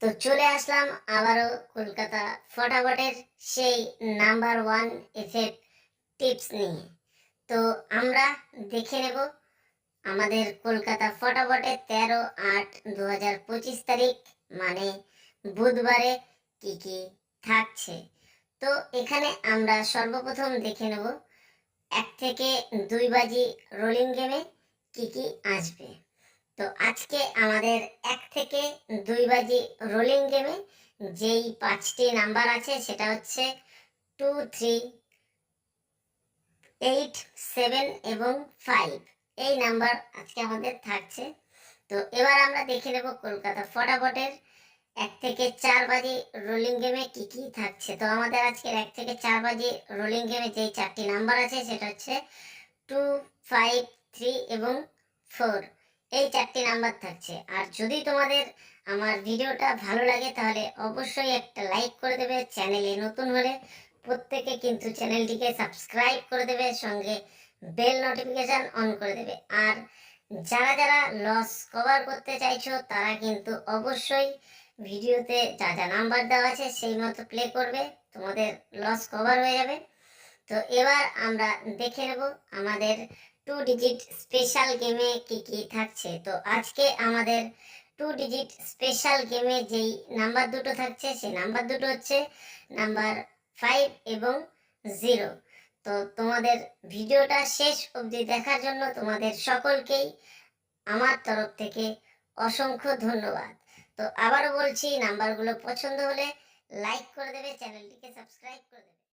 তো চলে আসলাম আবারও কলকাতা ফটাফটের সেই নাম্বার ওয়ান এফেক্ট টিপস নিয়ে। তো আমরা দেখে নেব আমাদের কলকাতা ফটাফটে 13/8/2025 তারিখ মানে বুধবারে কি কি থাকছে। তো এখানে আমরা সর্বপ্রথম দেখে নেব 1 থেকে 2 বাজি রোলিং গেমে কি কি আসবে। তো আজকে আমাদের 1 থেকে 2 বাজি রোলিং গেমে যেই 5টি নাম্বার আছে সেটা হচ্ছে 2, 3, 8, 7 এবং 5। এই নাম্বার আজকে আমাদের থাকছে। তো এবার আমরা দেখে নেব কলকাতা ফটাফটের 1 থেকে 4 বাজি রোলিং গেমে কি কি থাকছে। তো আমাদের আজকের 1 থেকে 4 বাজি রোলিং গেমে যেই 4টি নাম্বার আছে সেটা হচ্ছে 2, 5, 3 এবং 4। এই 4টি নাম্বার থাকছে। আর যদি তোমাদের আমার ভিডিওটা ভালো লাগে তাহলে অবশ্যই একটা লাইক করে দেবে। চ্যানেলে নতুন হলে প্রত্যেকে কিন্তু চ্যানেলটিকে সাবস্ক্রাইব করে দেবে, সঙ্গে বেল নোটিফিকেশন অন করে দেবে। আর যারা যারা লস কভার করতে চাইছো তারা কিন্তু অবশ্যই ভিডিওতে যা যা নাম্বার দেওয়া আছে সেই মতো প্লে করবে, তোমাদের লস কভার হয়ে যাবে। তো এবার আমরা দেখে নেব আমাদের 2 ডিজিট স্পেশাল গেমে কি কি থাকছে। তো আজকে আমাদের 2 ডিজিট স্পেশাল গেমে যেই নাম্বার দুটো থাকছে সেই নাম্বার দুটো হচ্ছে নাম্বার 5 এবং 0। তো তোমাদের ভিডিওটা শেষ অবধি দেখার জন্য তোমাদের সকলকেই আমার তরফ থেকে অসংখ্য ধন্যবাদ। তো আবারও বলছি, নাম্বারগুলো পছন্দ হলে লাইক করে দেবে, চ্যানেলটিকে সাবস্ক্রাইব করে দেবে।